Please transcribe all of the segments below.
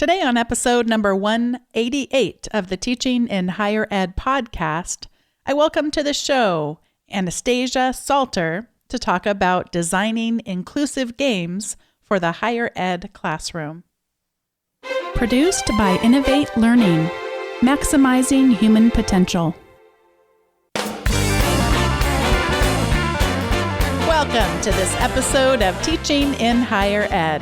Today on episode number 188 of the Teaching in Higher Ed podcast, I welcome to the show Anastasia Salter to talk about designing inclusive games for the higher ed classroom. Produced by Innovate Learning, maximizing human potential. Welcome to this episode of Teaching in Higher Ed.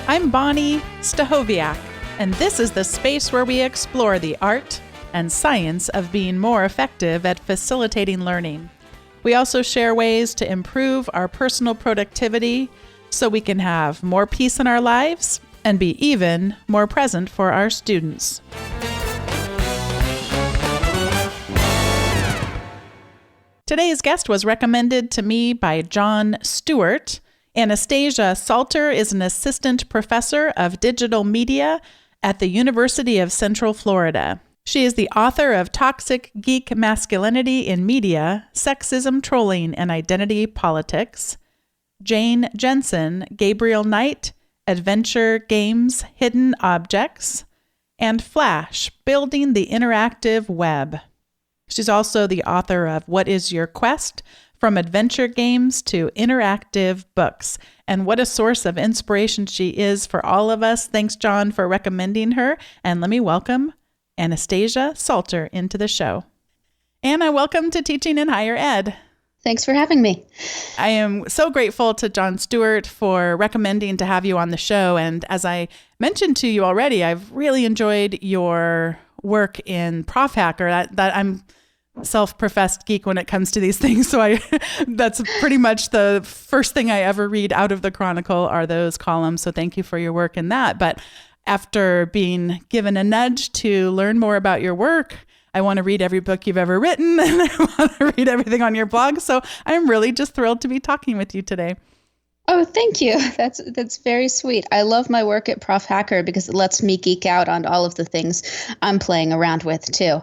I'm Bonnie Stahoviak, and this is the space where we explore the art and science of being more effective at facilitating learning. We also share ways to improve our personal productivity so we can have more peace in our lives and be even more present for our students. Today's guest was recommended to me by John Stewart. Anastasia Salter is an assistant professor of digital media at the University of Central Florida. She is the author of Toxic Geek Masculinity in Media, Sexism, Trolling, and Identity Politics, Jane Jensen, Gabriel Knight, Adventure Games, Hidden Objects, and Flash, Building the Interactive Web. She's also the author of What is Your Quest? From adventure games to interactive books. And what a source of inspiration she is for all of us. Thanks, John, for recommending her. And let me welcome Anastasia Salter into the show. Anna, welcome to Teaching in Higher Ed. Thanks for having me. I am so grateful to John Stewart for recommending to have you on the show. And as I mentioned to you already, I've really enjoyed your work in Prof Hacker. That I'm self-professed geek when it comes to these things. So that's pretty much the first thing I ever read out of the Chronicle are those columns. So thank you for your work in that. But after being given a nudge to learn more about your work, I want to read every book you've ever written and I want to read everything on your blog. So I'm really just thrilled to be talking with you today. Oh, thank you. That's very sweet. I love my work at Prof Hacker because it lets me geek out on all of the things I'm playing around with too.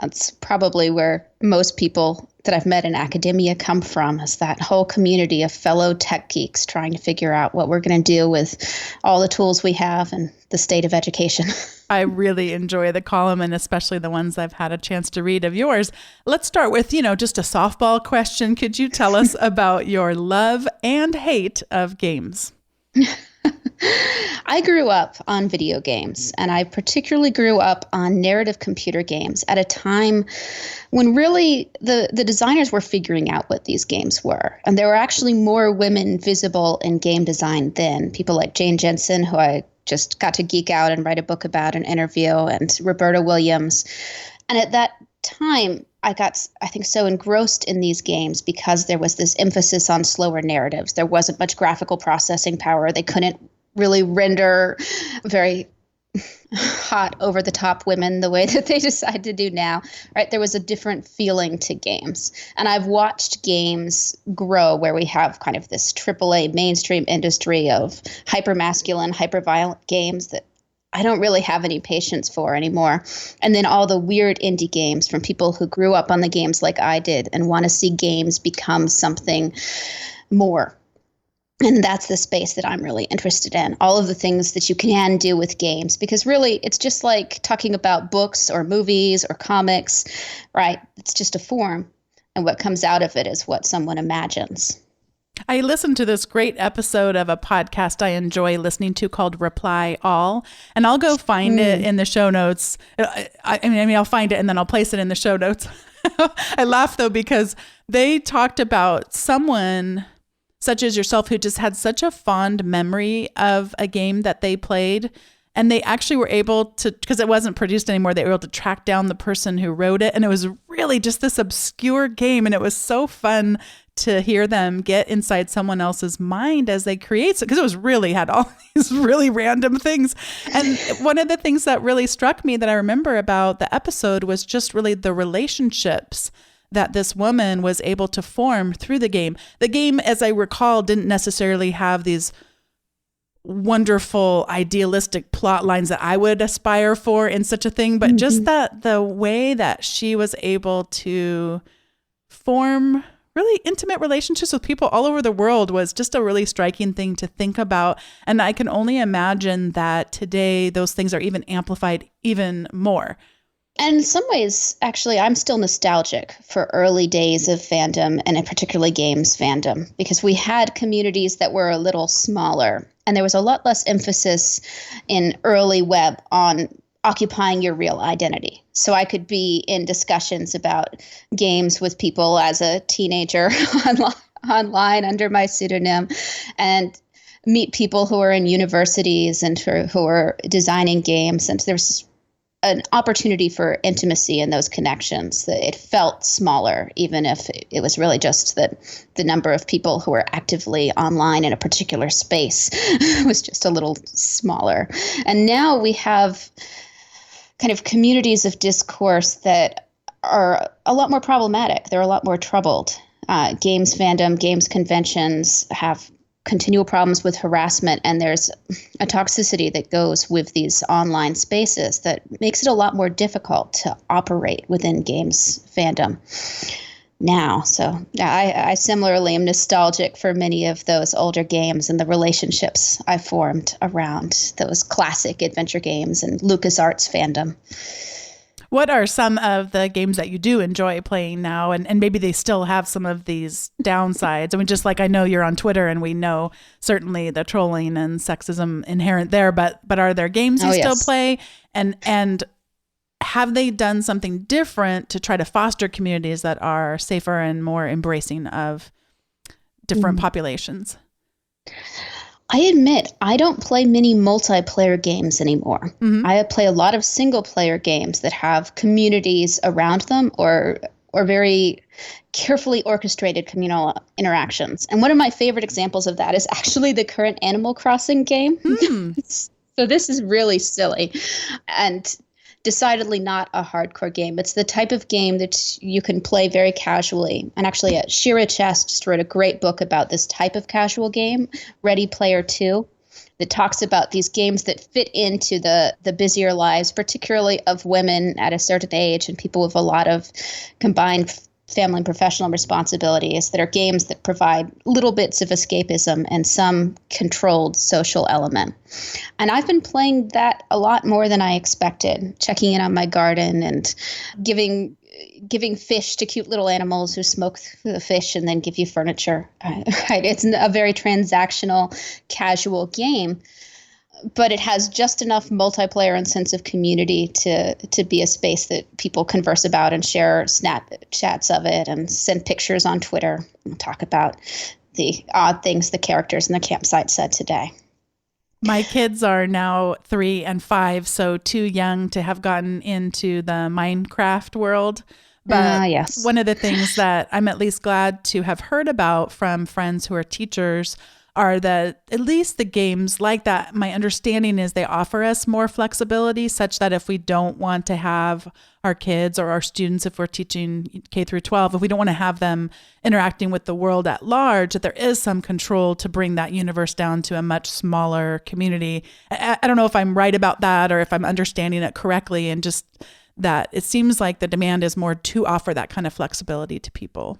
That's probably where most people that I've met in academia come from, is that whole community of fellow tech geeks trying to figure out what we're going to do with all the tools we have and the state of education. I really enjoy the column, and especially the ones I've had a chance to read of yours. Let's start with, just a softball question. Could you tell us about your love and hate of games? I grew up on video games, and I particularly grew up on narrative computer games at a time when really the designers were figuring out what these games were. And there were actually more women visible in game design then. People like Jane Jensen, who I just got to geek out and write a book about and interview, and Roberta Williams. And at that time, I got, I think, so engrossed in these games because there was this emphasis on slower narratives. There wasn't much graphical processing power. They couldn't really render very hot, over-the-top women the way that they decide to do now, right? There was a different feeling to games. And I've watched games grow where we have kind of this AAA mainstream industry of hyper-masculine, hyper-violent games that I don't really have any patience for anymore. And then all the weird indie games from people who grew up on the games like I did and want to see games become something more. And that's the space that I'm really interested in. All of the things that you can do with games, because really it's just like talking about books or movies or comics, right? It's just a form. And what comes out of it is what someone imagines. I listened to this great episode of a podcast I enjoy listening to called Reply All, and I'll go find it in the show notes. I mean, I'll find it and then I'll place it in the show notes. I laugh though, because they talked about someone such as yourself who just had such a fond memory of a game that they played. And they actually were able to, because it wasn't produced anymore, they were able to track down the person who wrote it. And it was really just this obscure game. And it was so fun to hear them get inside someone else's mind as they create it, because it was really had all these really random things. And one of the things that really struck me that I remember about the episode was just really the relationships that this woman was able to form through the game. The game, as I recall, didn't necessarily have these wonderful, idealistic plot lines that I would aspire for in such a thing, but just that the way that she was able to form really intimate relationships with people all over the world was just a really striking thing to think about. And I can only imagine that today those things are even amplified even more. And in some ways, actually, I'm still nostalgic for early days of fandom, and particularly games fandom, because we had communities that were a little smaller, and there was a lot less emphasis in early web on occupying your real identity. So I could be in discussions about games with people as a teenager online under my pseudonym, and meet people who are in universities and who are designing games. And there's an opportunity for intimacy in those connections. That it felt smaller, even if it was really just that the number of people who were actively online in a particular space was just a little smaller. And now we have kind of communities of discourse that are a lot more problematic. They're a lot more troubled. Games fandom, games conventions have continual problems with harassment, and there's a toxicity that goes with these online spaces that makes it a lot more difficult to operate within games fandom now. So I similarly am nostalgic for many of those older games and the relationships I formed around those classic adventure games and LucasArts fandom. What are some of the games that you do enjoy playing now? And maybe they still have some of these downsides. I mean, just like I know you're on Twitter and we know certainly the trolling and sexism inherent there, but are there games you still play? And have they done something different to try to foster communities that are safer and more embracing of different populations? I admit I don't play many multiplayer games anymore. Mm-hmm. I play a lot of single player games that have communities around them or very carefully orchestrated communal interactions. And one of my favorite examples of that is actually the current Animal Crossing game. So this is really silly and decidedly not a hardcore game. It's the type of game that you can play very casually. And actually, Shira Chess just wrote a great book about this type of casual game, Ready Player 2, that talks about these games that fit into the busier lives, particularly of women at a certain age and people with a lot of combined family and professional responsibilities, that are games that provide little bits of escapism and some controlled social element. And I've been playing that a lot more than I expected, checking in on my garden and giving fish to cute little animals who smoke the fish and then give you furniture. Right? It's a very transactional, casual game, but it has just enough multiplayer and sense of community to be a space that people converse about and share Snapchats of it and send pictures on Twitter and talk about the odd things the characters in the campsite said today. My kids are now 3 and 5, so too young to have gotten into the Minecraft world. But yes. One of the things that I'm at least glad to have heard about from friends who are teachers are that at least the games like that, my understanding is they offer us more flexibility such that if we don't want to have our kids or our students, if we're teaching K through 12, if we don't want to have them interacting with the world at large, that there is some control to bring that universe down to a much smaller community. I don't know if I'm right about that or if I'm understanding it correctly, and just that it seems like the demand is more to offer that kind of flexibility to people.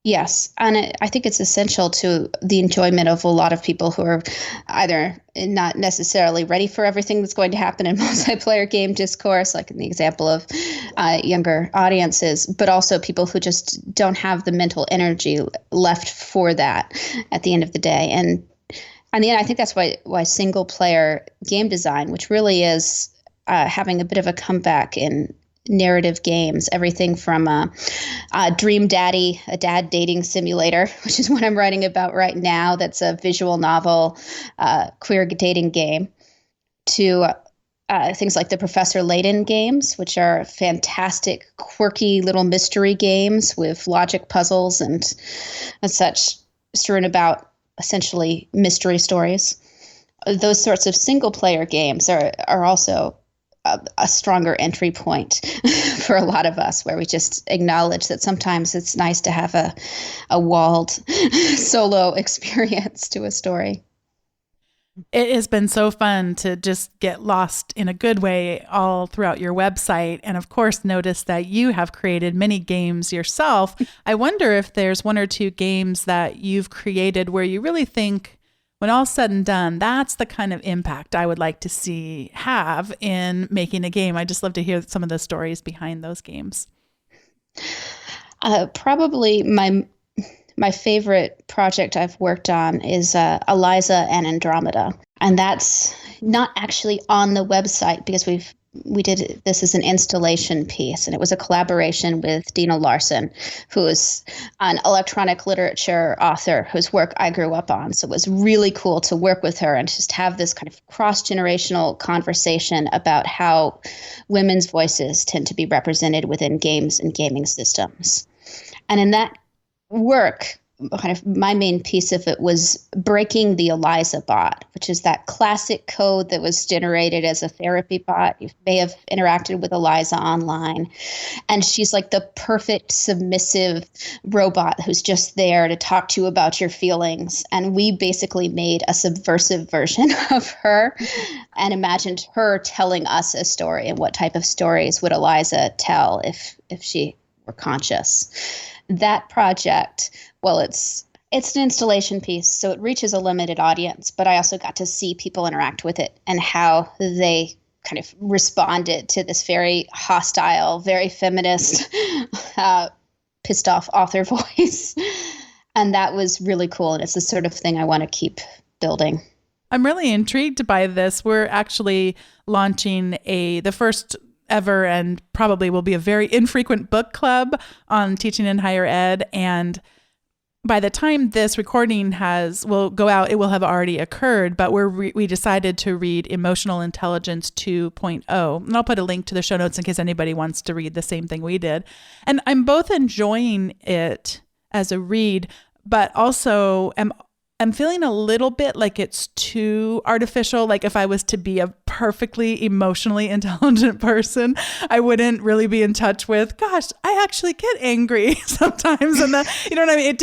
Yes, and I think it's essential to the enjoyment of a lot of people who are either not necessarily ready for everything that's going to happen in multiplayer game discourse, like in the example of younger audiences, but also people who just don't have the mental energy left for that at the end of the day. And in the end, I think that's why single player game design, which really is having a bit of a comeback in narrative games, everything from Dream Daddy, a dad dating simulator, which is what I'm writing about right now. That's a visual novel, queer dating game, to things like the Professor Layton games, which are fantastic, quirky little mystery games with logic puzzles and such, strewn about essentially mystery stories. Those sorts of single player games are also a stronger entry point for a lot of us, where we just acknowledge that sometimes it's nice to have a walled solo experience to a story. It has been so fun to just get lost in a good way all throughout your website. And of course, notice that you have created many games yourself. I wonder if there's one or two games that you've created where you really think, when all's said and done, that's the kind of impact I would like to see have in making a game. I just love to hear some of the stories behind those games. Probably my favorite project I've worked on is Eliza and Andromeda. And that's not actually on the website because we did this as an installation piece, and it was a collaboration with Dina Larson, who is an electronic literature author whose work I grew up on. So it was really cool to work with her and just have this kind of cross-generational conversation about how women's voices tend to be represented within games and gaming systems. And in that work, kind of my main piece of it was breaking the Eliza bot, which is that classic code that was generated as a therapy bot. You may have interacted with Eliza online. And she's like the perfect submissive robot who's just there to talk to you about your feelings. And we basically made a subversive version of her and imagined her telling us a story, and what type of stories would Eliza tell if she were conscious. That project, well, it's an installation piece, so it reaches a limited audience, but I also got to see people interact with it and how they kind of responded to this very hostile, very feminist, pissed off author voice. And that was really cool. And it's the sort of thing I want to keep building. I'm really intrigued by this. We're actually launching the first ever, and probably will be a very infrequent, book club on teaching in higher ed. And by the time this recording will go out, it will have already occurred, but we decided to read Emotional Intelligence 2.0. And I'll put a link to the show notes in case anybody wants to read the same thing we did. And I'm both enjoying it as a read, but also I'm feeling a little bit like it's too artificial. Like if I was to be a perfectly emotionally intelligent person, I wouldn't really be in touch with, gosh, I actually get angry sometimes. And you know what I mean?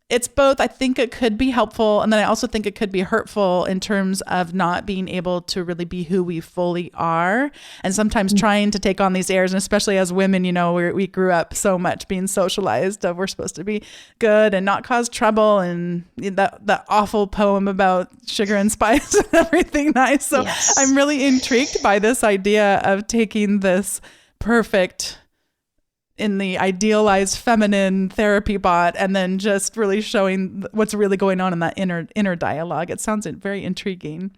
It's both. I think it could be helpful. And then I also think it could be hurtful in terms of not being able to really be who we fully are. And sometimes trying to take on these airs, and especially as women, we grew up so much being socialized of we're supposed to be good and not cause trouble. And that awful poem about sugar and spice and everything nice. So yes. I'm really intrigued by this idea of taking this perfect, in the idealized feminine therapy bot, and then just really showing what's really going on in that inner dialogue. It sounds very intriguing.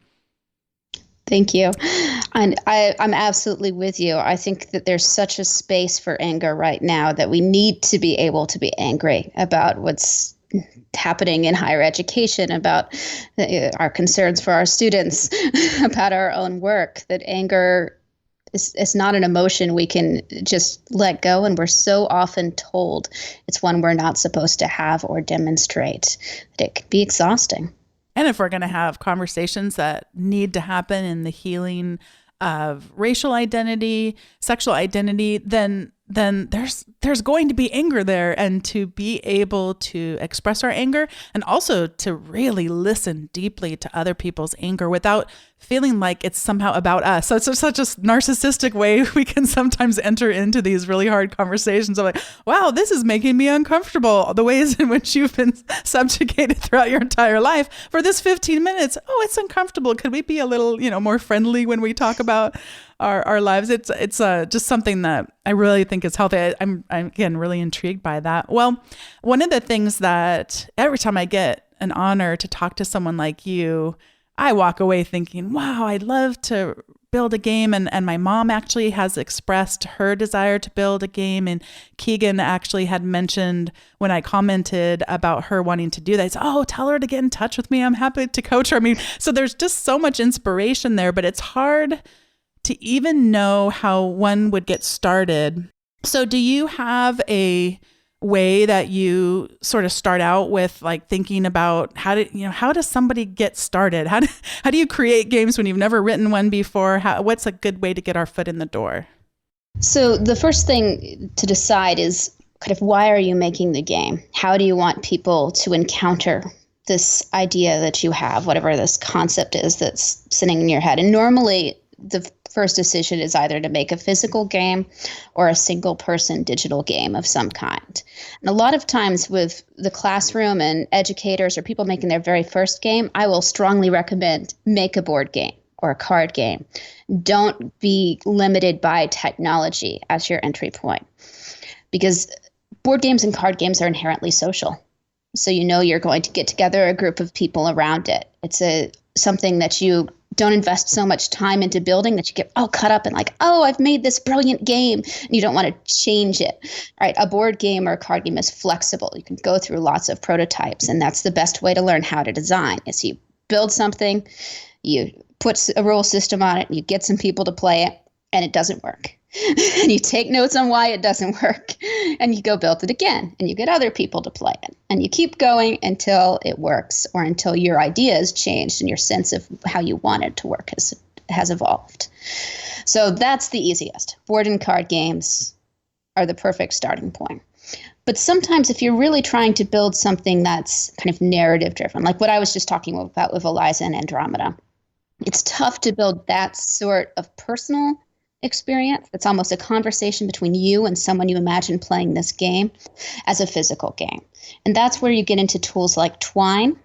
Thank you. And I'm absolutely with you. I think that there's such a space for anger right now that we need to be able to be angry about what's happening in higher education, about our concerns for our students, about our own work, that anger it's not an emotion we can just let go, and we're so often told it's one we're not supposed to have or demonstrate, that it can be exhausting. And if we're going to have conversations that need to happen in the healing of racial identity, sexual identity, then there's going to be anger there, and to be able to express our anger and also to really listen deeply to other people's anger without feeling like it's somehow about us. So it's just such a narcissistic way we can sometimes enter into these really hard conversations of like, wow, this is making me uncomfortable. The ways in which you've been subjugated throughout your entire life for this 15 minutes. Oh, it's uncomfortable. Could we be a little, more friendly when we talk about our lives? It's just something that I really think is healthy. I'm again really intrigued by that. Well, one of the things that every time I get an honor to talk to someone like you, I walk away thinking, wow, I'd love to build a game. And my mom actually has expressed her desire to build a game. And Keegan actually had mentioned when I commented about her wanting to do that, said, oh, tell her to get in touch with me. I'm happy to coach her. I mean, so there's just so much inspiration there, but it's hard to even know how one would get started. So do you have a way that you sort of start out with, like thinking about how does somebody get started? How do you create games when you've never written one before? What's a good way to get our foot in the door? So the first thing to decide is kind of, why are you making the game? How do you want people to encounter this idea that you have, whatever this concept is that's sitting in your head. And normally the first decision is either to make a physical game or a single person digital game of some kind. And a lot of times with the classroom and educators or people making their very first game, I will strongly recommend make a board game or a card game. Don't be limited by technology as your entry point, because board games and card games are inherently social. So you're going to get together a group of people around it. It's something that you don't invest so much time into building that you get all caught up in, like, oh, I've made this brilliant game, and you don't want to change it. All right, a board game or a card game is flexible. You can go through lots of prototypes, and that's the best way to learn how to design. Is you build something, you put a rule system on it, and you get some people to play it, and it doesn't work. And you take notes on why it doesn't work, and you go build it again, and you get other people to play it, and you keep going until it works, or until your idea has changed and your sense of how you want it to work has evolved. So that's the easiest. Board and card games are the perfect starting point. But sometimes if you're really trying to build something that's kind of narrative driven, like what I was just talking about with Eliza and Andromeda, it's tough to build that sort of personal experience. It's almost a conversation between you and someone you imagine playing this game as a physical game. And that's where you get into tools like Twine,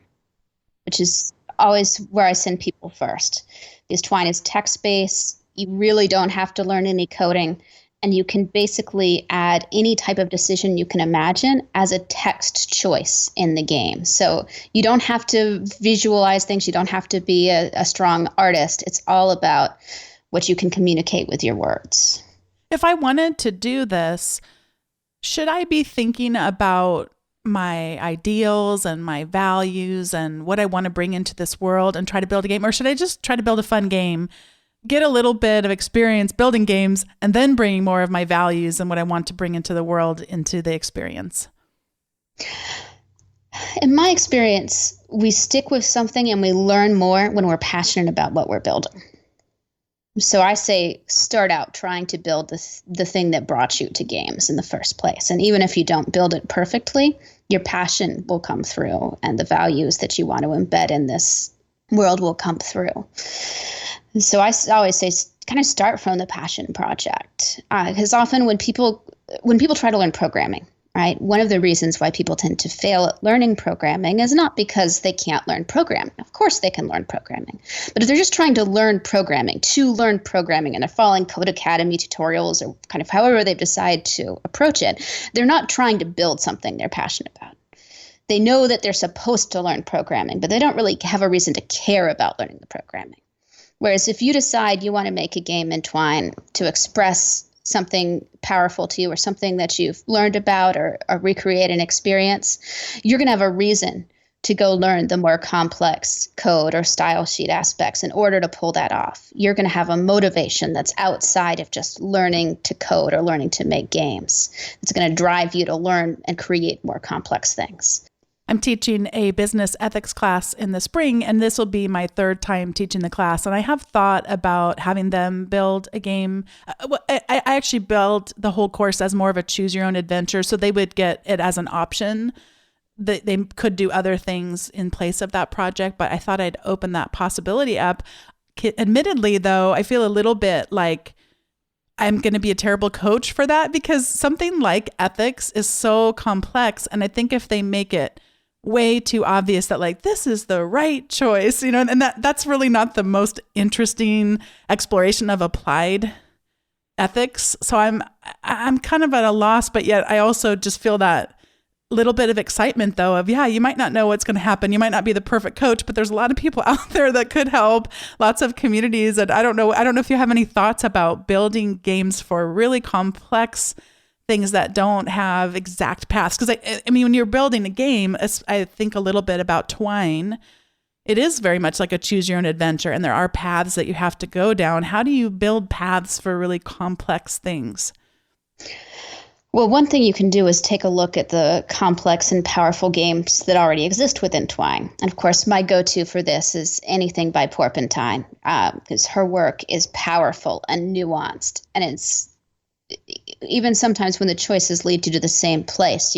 which is always where I send people first. Because Twine is text-based. You really don't have to learn any coding. And you can basically add any type of decision you can imagine as a text choice in the game. So you don't have to visualize things. You don't have to be a strong artist. It's all about what you can communicate with your words. If I wanted to do this, should I be thinking about my ideals and my values and what I want to bring into this world and try to build a game? Or should I just try to build a fun game, get a little bit of experience building games, and then bring more of my values and what I want to bring into the world into the experience? In my experience, we stick with something and we learn more when we're passionate about what we're building. So I say start out trying to build the thing that brought you to games in the first place. And even if you don't build it perfectly, your passion will come through and the values that you want to embed in this world will come through. So I always say kind of start from the passion project. Because often when people try to learn programming, right, one of the reasons why people tend to fail at learning programming is not because they can't learn programming. Of course they can learn programming. But if they're just trying to learn programming and they're following Code Academy tutorials or kind of however they've decided to approach it, they're not trying to build something they're passionate about. They know that they're supposed to learn programming, but they don't really have a reason to care about learning the programming. Whereas if you decide you want to make a game in Twine to express something powerful to you or something that you've learned about or recreate an experience, you're going to have a reason to go learn the more complex code or style sheet aspects in order to pull that off. You're going to have a motivation that's outside of just learning to code or learning to make games. It's going to drive you to learn and create more complex things. I'm teaching a business ethics class in the spring, and this will be my third time teaching the class. And I have thought about having them build a game. I actually built the whole course as more of a choose your own adventure. So they would get it as an option. They could do other things in place of that project, but I thought I'd open that possibility up. Admittedly, though, I feel a little bit like I'm going to be a terrible coach for that because something like ethics is so complex. And I think if they make it way too obvious that like this is the right choice, and that's really not the most interesting exploration of applied ethics. So I'm kind of at a loss, but yet I also just feel that little bit of excitement though of, yeah, you might not know what's going to happen. You might not be the perfect coach, but there's a lot of people out there that could help, lots of communities. And I don't know if you have any thoughts about building games for really complex things that don't have exact paths. Because I mean, when you're building a game, I think a little bit about Twine. It is very much like a choose your own adventure, and there are paths that you have to go down. How do you build paths for really complex things? Well, one thing you can do is take a look at the complex and powerful games that already exist within Twine. And of course, my go-to for this is anything by Porpentine, because her work is powerful and nuanced, and it's even sometimes when the choices lead you to the same place,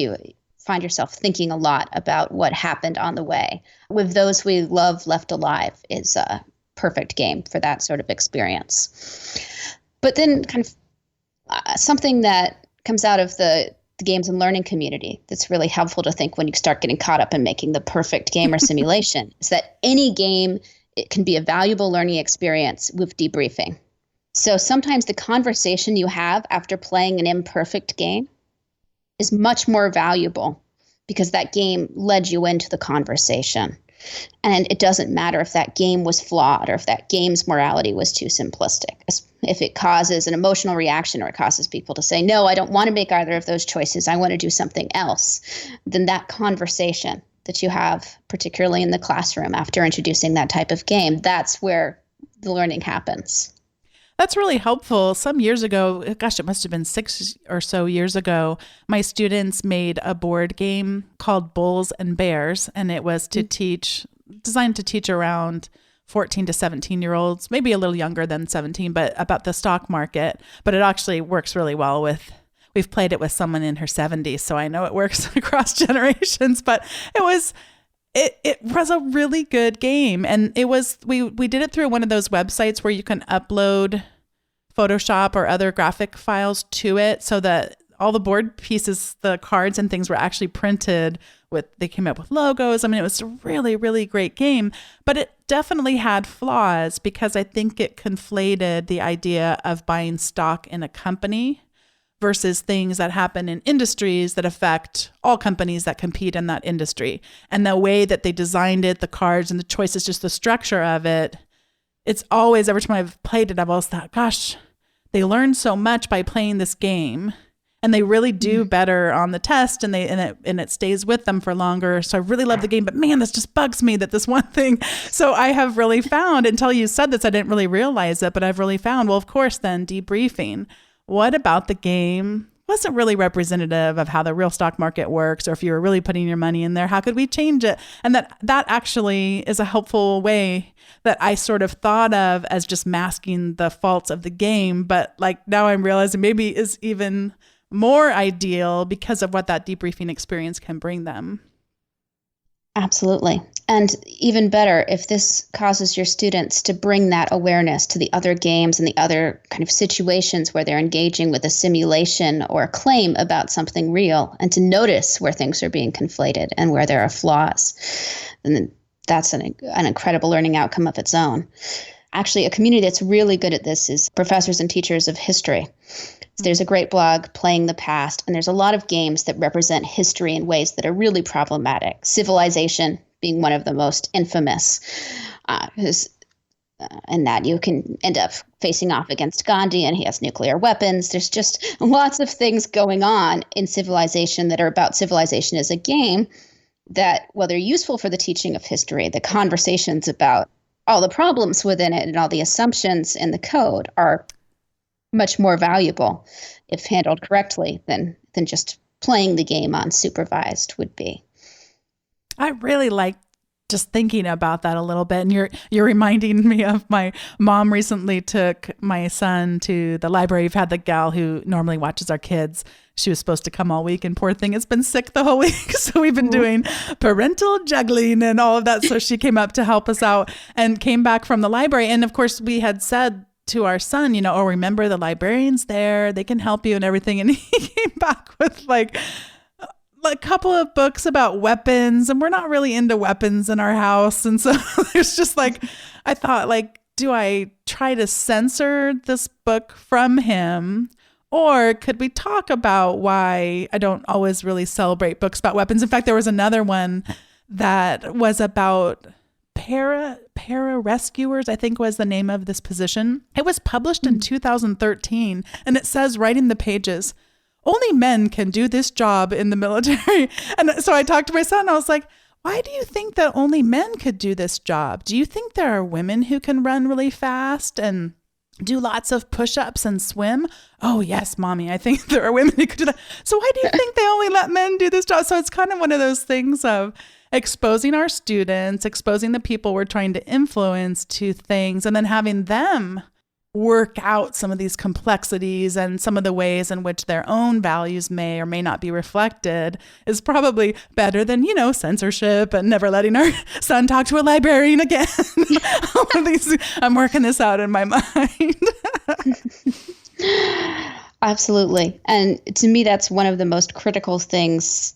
find yourself thinking a lot about what happened on the way. With Those We Love Left Alive is a perfect game for that sort of experience. But then kind of something that comes out of the games and learning community that's really helpful to think when you start getting caught up in making the perfect game or simulation is that any game, it can be a valuable learning experience with debriefing. So sometimes the conversation you have after playing an imperfect game is much more valuable because that game led you into the conversation. And it doesn't matter if that game was flawed or if that game's morality was too simplistic. If it causes an emotional reaction or it causes people to say, no, I don't want to make either of those choices, I want to do something else, then that conversation that you have, particularly in the classroom after introducing that type of game, that's where the learning happens. That's really helpful. Some years ago, gosh, it must have been 6 or so years ago, my students made a board game called Bulls and Bears, and it was to designed to teach around 14 to 17-year-olds, maybe a little younger than 17, but about the stock market. But it actually works really well we've played it with someone in her 70s, so I know it works across generations, but it was a really good game. And it was, we did it through one of those websites where you can upload Photoshop or other graphic files to it so that all the board pieces, the cards and things were actually printed they came up with logos. I mean, it was a really, really great game, but it definitely had flaws because I think it conflated the idea of buying stock in a company versus things that happen in industries that affect all companies that compete in that industry. And the way that they designed it, the cards and the choices, just the structure of it, it's always, every time I've played it, I've always thought, gosh, they learned so much by playing this game. And they really do better on the test, and it stays with them for longer. So I really love the game, but man, this just bugs me that this one thing. So I have really found, until you said this, I didn't really realize it, but I've really found, well, of course, then debriefing. What about the game wasn't really representative of how the real stock market works, or if you were really putting your money in there, how could we change it? And that actually is a helpful way that I sort of thought of as just masking the faults of the game. But like now I'm realizing maybe is even more ideal because of what that debriefing experience can bring them. Absolutely. And even better, if this causes your students to bring that awareness to the other games and the other kind of situations where they're engaging with a simulation or a claim about something real, and to notice where things are being conflated and where there are flaws, then that's an incredible learning outcome of its own. Actually, a community that's really good at this is professors and teachers of history. So there's a great blog, Playing the Past, and there's a lot of games that represent history in ways that are really problematic. Civilization being one of the most infamous, in that you can end up facing off against Gandhi and he has nuclear weapons. There's just lots of things going on in Civilization that are about civilization as a game that, while they're useful for the teaching of history, the conversations about all the problems within it and all the assumptions in the code are much more valuable if handled correctly than just playing the game unsupervised would be. I really like just thinking about that a little bit. And you're reminding me of my mom recently took my son to the library. We've had the gal who normally watches our kids. She was supposed to come all week, and poor thing has been sick the whole week. So we've been doing parental juggling and all of that. So she came up to help us out and came back from the library. And of course we had said to our son, oh, remember the librarian's there, they can help you and everything. And he came back with like a couple of books about weapons, and we're not really into weapons in our house. And so it's just like, I thought, like, do I try to censor this book from him? Or could we talk about why I don't always really celebrate books about weapons? In fact, there was another one that was about para rescuers, I think was the name of this position. It was published in 2013, and it says right in the pages, only men can do this job in the military. And so I talked to my son, I was like, why do you think that only men could do this job? Do you think there are women who can run really fast and do lots of push-ups and swim? Oh yes, mommy, I think there are women who could do that. So why do you think they only let men do this job? So it's kind of one of those things of exposing our students, exposing the people we're trying to influence to things, and then having them work out some of these complexities and some of the ways in which their own values may or may not be reflected is probably better than, censorship and never letting our son talk to a librarian again. All of these, I'm working this out in my mind. Absolutely. And to me, that's one of the most critical things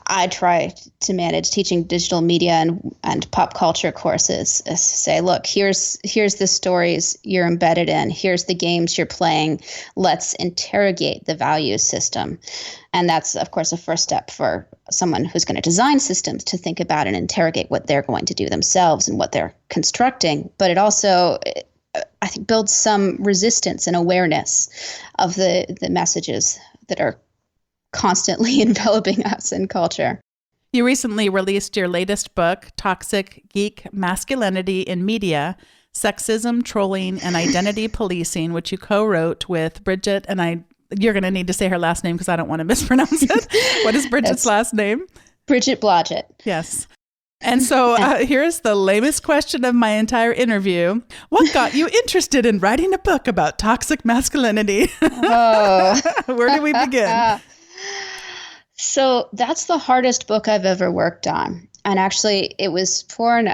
I try to manage teaching digital media and pop culture courses, is to say, look, here's the stories you're embedded in. Here's the games you're playing. Let's interrogate the value system. And that's, of course, a first step for someone who's going to design systems to think about and interrogate what they're going to do themselves and what they're constructing. But it also, I think, builds some resistance and awareness of the messages that are constantly enveloping us in culture. You recently released your latest book, Toxic Geek Masculinity in Media, Sexism, Trolling, and Identity Policing, which you co-wrote with Bridget, and you're going to need to say her last name because I don't want to mispronounce it. What is Bridget's last name? Bridget Blodgett. Yes. And so here's the lamest question of my entire interview. What got you interested in writing a book about toxic masculinity? Oh. Where do we begin? So that's the hardest book I've ever worked on. And actually, it was born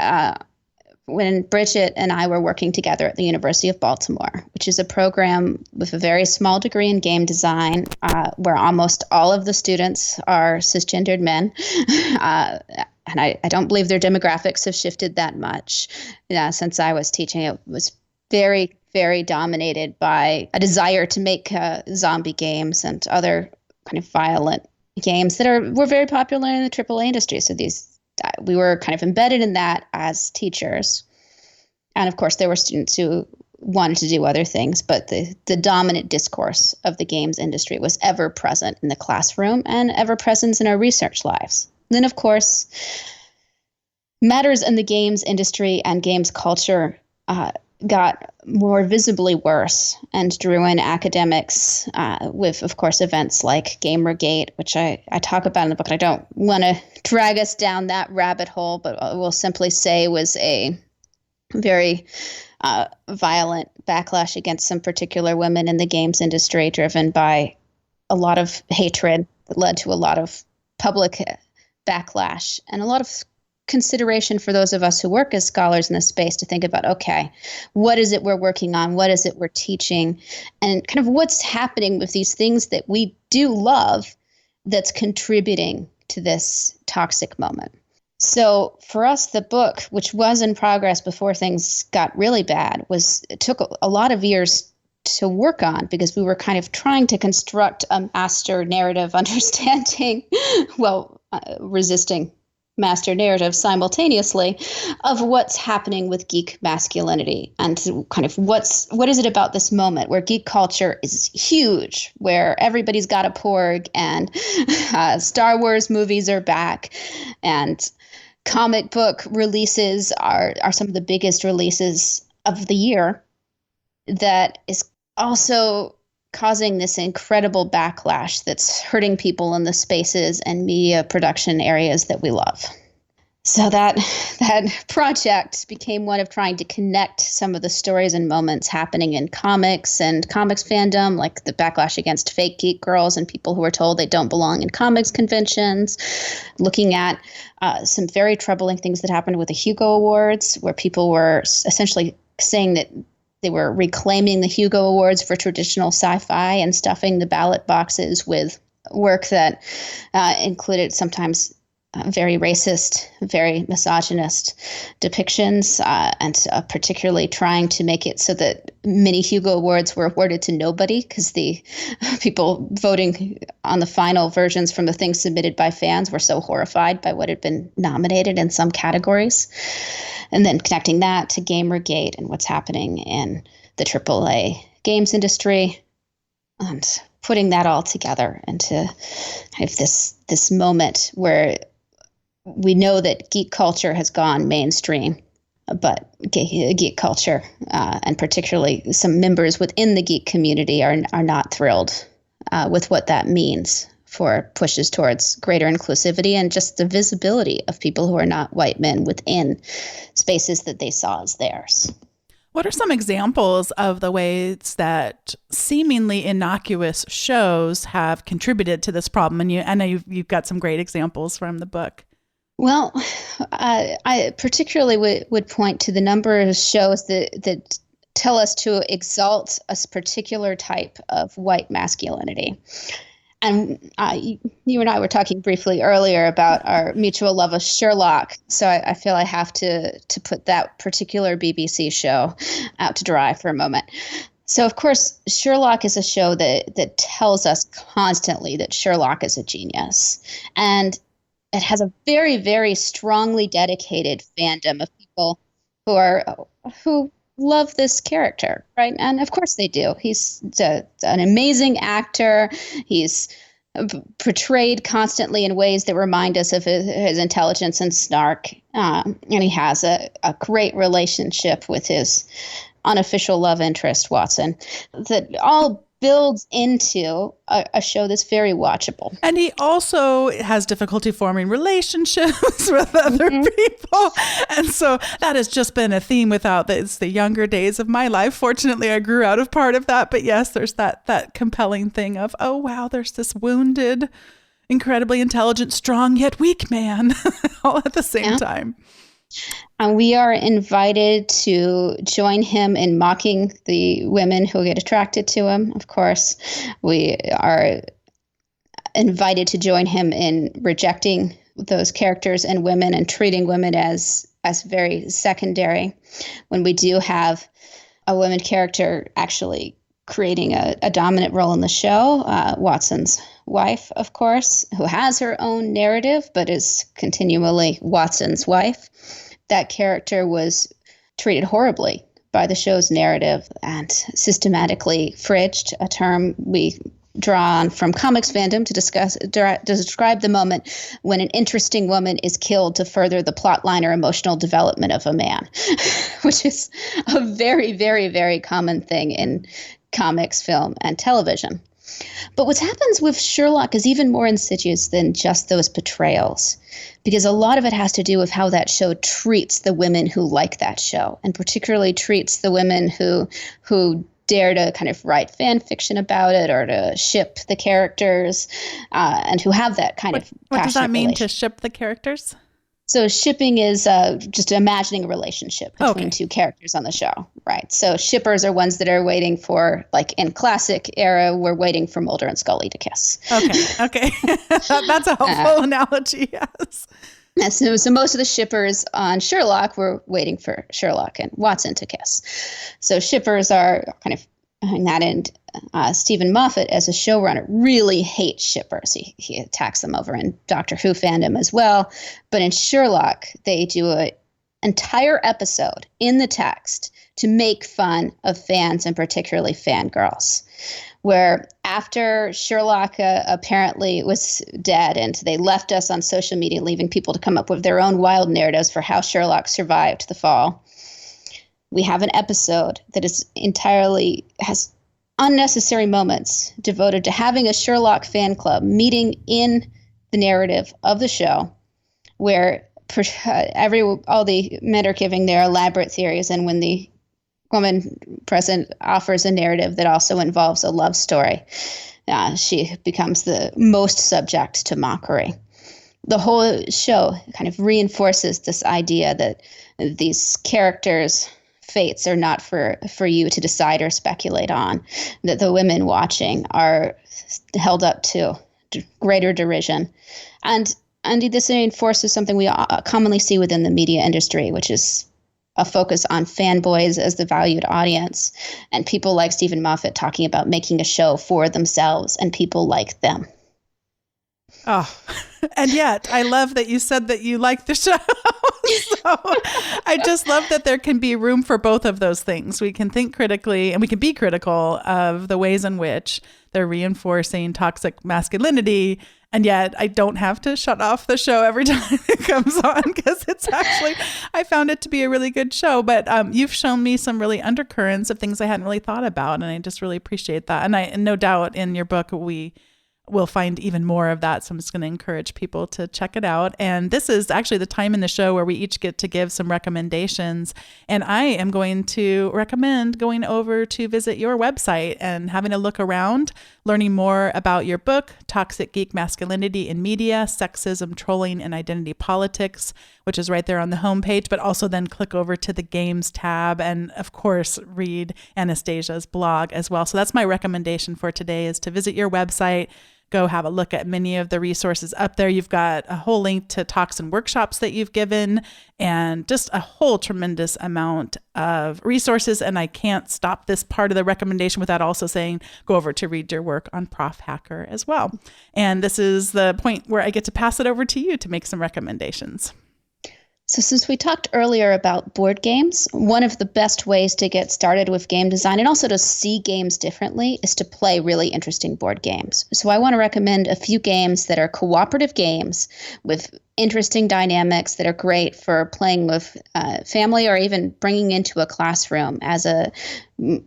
when Bridget and I were working together at the University of Baltimore, which is a program with a very small degree in game design, where almost all of the students are cisgendered men. And I don't believe their demographics have shifted that much since I was teaching. It was very, very dominated by a desire to make zombie games and other kind of violent games that were very popular in the AAA industry. So we were kind of embedded in that as teachers. And of course, there were students who wanted to do other things, but the dominant discourse of the games industry was ever present in the classroom and ever present in our research lives. And then, of course, matters in the games industry and games culture got more visibly worse and drew in academics with, of course, events like Gamergate, which I talk about in the book. I don't want to drag us down that rabbit hole, but I will simply say was a very violent backlash against some particular women in the games industry, driven by a lot of hatred that led to a lot of public backlash and a lot of consideration for those of us who work as scholars in this space to think about, okay, what is it we're working on? What is it we're teaching? And kind of what's happening with these things that we do love that's contributing to this toxic moment. So for us, the book, which was in progress before things got really bad, it took a lot of years to work on because we were kind of trying to construct a master narrative understanding, resisting master narrative simultaneously of what's happening with geek masculinity and kind of what is it about this moment where geek culture is huge, where everybody's got a porg and Star Wars movies are back and comic book releases are some of the biggest releases of the year, that is also causing this incredible backlash that's hurting people in the spaces and media production areas that we love. So that project became one of trying to connect some of the stories and moments happening in comics and comics fandom, like the backlash against fake geek girls and people who are told they don't belong in comics conventions, looking at some very troubling things that happened with the Hugo Awards, where people were essentially saying that they were reclaiming the Hugo Awards for traditional sci-fi and stuffing the ballot boxes with work that included sometimes very racist, very misogynist depictions, and particularly trying to make it so that many Hugo Awards were awarded to nobody because the people voting on the final versions from the things submitted by fans were so horrified by what had been nominated in some categories. And then connecting that to Gamergate and what's happening in the AAA games industry, and putting that all together into this moment where we know that geek culture has gone mainstream, but geek culture, and particularly some members within the geek community, are not thrilled with what that means for pushes towards greater inclusivity and just the visibility of people who are not white men within spaces that they saw as theirs. What are some examples of the ways that seemingly innocuous shows have contributed to this problem? And I know you've got some great examples from the book. Well, I particularly would point to the number of shows that tell us to exalt a particular type of white masculinity. And you and I were talking briefly earlier about our mutual love of Sherlock. So I feel I have to put that particular BBC show out to dry for a moment. So, of course, Sherlock is a show that tells us constantly that Sherlock is a genius. And it has a very, very strongly dedicated fandom of people who love this character, right? And of course they do. He's an amazing actor. He's portrayed constantly in ways that remind us of his intelligence and snark. And he has a great relationship with his unofficial love interest, Watson, that all builds into a show that's very watchable. And he also has difficulty forming relationships with other people. And so that has just been a theme it's the younger days of my life. Fortunately, I grew out of part of that. But yes, there's that compelling thing of, oh, wow, there's this wounded, incredibly intelligent, strong, yet weak man all at the same time. And we are invited to join him in mocking the women who get attracted to him, of course. We are invited to join him in rejecting those characters and women and treating women as very secondary. When we do have a women character actually creating a dominant role in the show, Watson's wife, of course, who has her own narrative, but is continually Watson's wife. That character was treated horribly by the show's narrative and systematically fridged, a term we draw on from comics fandom to describe the moment when an interesting woman is killed to further the plot line or emotional development of a man, which is a very, very, very common thing in comics, film, and television. But what happens with Sherlock is even more insidious than just those portrayals, because a lot of it has to do with how that show treats the women who like that show, and particularly treats the women who dare to kind of write fan fiction about it or to ship the characters, and who have that kind of passionate What does that mean, relation. to ship the characters? So shipping is just imagining a relationship between two characters on the show, right? So shippers are ones that are waiting for, like in classic era, we're waiting for Mulder and Scully to kiss. Okay. That's a helpful analogy, yes. So most of the shippers on Sherlock were waiting for Sherlock and Watson to kiss. So shippers are kind of on that end. Stephen Moffat, as a showrunner, really hates shippers. He attacks them over in Doctor Who fandom as well. But in Sherlock, they do an entire episode in the text to make fun of fans, and particularly fangirls, where after Sherlock apparently was dead and they left us on social media, leaving people to come up with their own wild narratives for how Sherlock survived the fall, we have an episode that has unnecessary moments devoted to having a Sherlock fan club meeting in the narrative of the show, where all the men are giving their elaborate theories, and when the woman present offers a narrative that also involves a love story, she becomes the most subject to mockery. The whole show kind of reinforces this idea that these characters' fates are not for you to decide or speculate on, that the women watching are held up to greater derision. And this reinforces something we commonly see within the media industry, which is a focus on fanboys as the valued audience, and people like Stephen Moffat talking about making a show for themselves and people like them. Oh, and yet I love that you said that you like the show. So I just love that there can be room for both of those things. We can think critically and we can be critical of the ways in which they're reinforcing toxic masculinity. And yet I don't have to shut off the show every time it comes on, because I found it to be a really good show. But you've shown me some really undercurrents of things I hadn't really thought about. And I just really appreciate that. And no doubt in your book, we we'll find even more of that. So I'm just going to encourage people to check it out. And this is actually the time in the show where we each get to give some recommendations. And I am going to recommend going over to visit your website and having a look around, learning more about your book, Toxic Geek Masculinity in Media, Sexism, Trolling, and Identity Politics, which is right there on the homepage, but also then click over to the games tab and, of course, read Anastasia's blog as well. So that's my recommendation for today, is to visit your website, go have a look at many of the resources up there. You've got a whole link to talks and workshops that you've given, and just a whole tremendous amount of resources. And I can't stop this part of the recommendation without also saying, go over to read your work on Prof Hacker as well. And this is the point where I get to pass it over to you to make some recommendations. So since we talked earlier about board games, one of the best ways to get started with game design and also to see games differently is to play really interesting board games. So I want to recommend a few games that are cooperative games with interesting dynamics that are great for playing with family, or even bringing into a classroom as a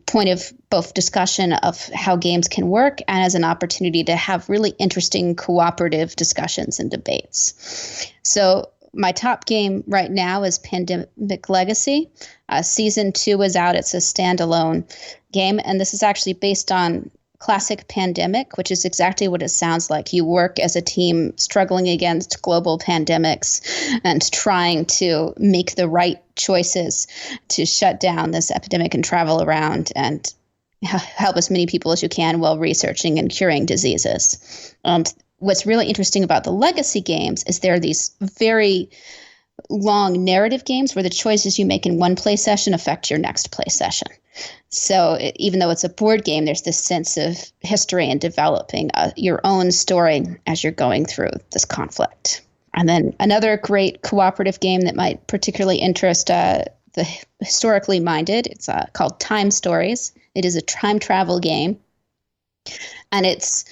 point of both discussion of how games can work and as an opportunity to have really interesting cooperative discussions and debates. So my top game right now is Pandemic Legacy. Season 2 is out. It's a standalone game, and this is actually based on classic Pandemic, which is exactly what it sounds like. You work as a team struggling against global pandemics and trying to make the right choices to shut down this epidemic and travel around and help as many people as you can while researching and curing diseases. What's really interesting about the legacy games is there are these very long narrative games where the choices you make in one play session affect your next play session. So even though it's a board game, there's this sense of history and developing your own story as you're going through this conflict. And then another great cooperative game that might particularly interest the historically minded, it's called Time Stories. It is a time travel game, and it's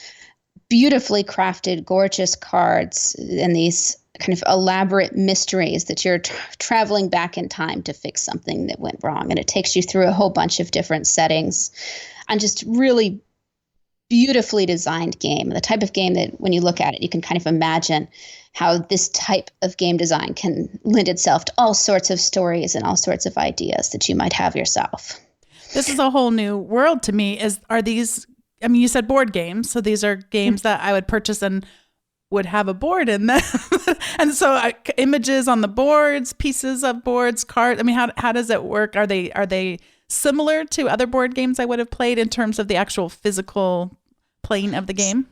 beautifully crafted, gorgeous cards and these kind of elaborate mysteries that you're traveling back in time to fix something that went wrong. And it takes you through a whole bunch of different settings, and just really beautifully designed game. The type of game that when you look at it, you can kind of imagine how this type of game design can lend itself to all sorts of stories and all sorts of ideas that you might have yourself. This is a whole new world to me. Are these, I mean, you said board games, so these are games that I would purchase and would have a board in them. And so images on the boards, pieces of boards, cards. I mean, how does it work? Are they similar to other board games I would have played in terms of the actual physical playing of the game?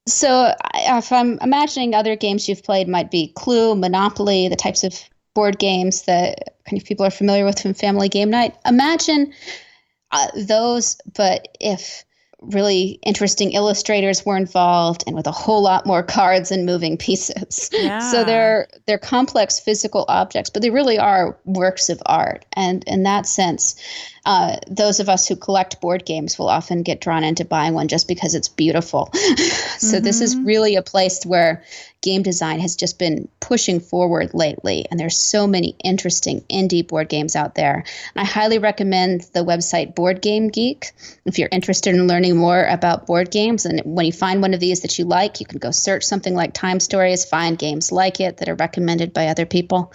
So if I'm imagining other games you've played might be Clue, Monopoly, the types of board games that kind of people are familiar with from Family Game Night. Imagine those, but if really interesting illustrators were involved and with a whole lot more cards and moving pieces. Yeah. So they're complex physical objects, but they really are works of art. And in that sense, those of us who collect board games will often get drawn into buying one just because it's beautiful. So this is really a place where game design has just been pushing forward lately. And there's so many interesting indie board games out there. And I highly recommend the website Board Game Geek if you're interested in learning more about board games. And when you find one of these that you like, you can go search something like Time Stories, find games like it that are recommended by other people.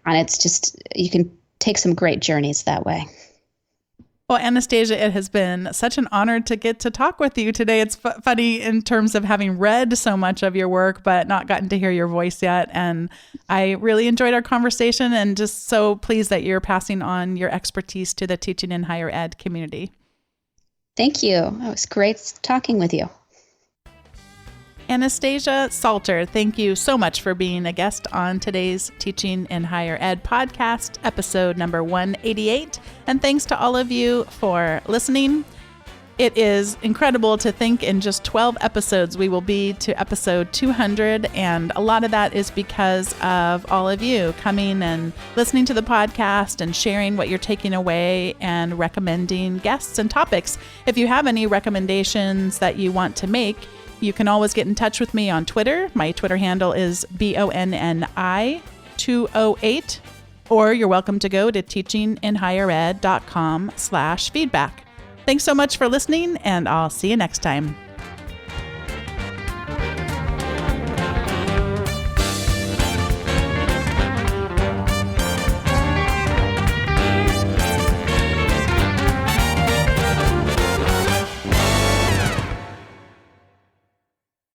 And it's just, you can take some great journeys that way. Well, Anastasia, it has been such an honor to get to talk with you today. It's funny in terms of having read so much of your work, but not gotten to hear your voice yet. And I really enjoyed our conversation and just so pleased that you're passing on your expertise to the teaching and higher ed community. Thank you. It was great talking with you. Anastasia Salter, thank you so much for being a guest on today's Teaching in Higher Ed podcast, episode number 188. And thanks to all of you for listening. It is incredible to think in just 12 episodes we will be to episode 200. And a lot of that is because of all of you coming and listening to the podcast and sharing what you're taking away and recommending guests and topics. If you have any recommendations that you want to make, you can always get in touch with me on Twitter. My Twitter handle is BONNI208, or you're welcome to go to teachinginhighered.com/feedback. Thanks so much for listening, and I'll see you next time.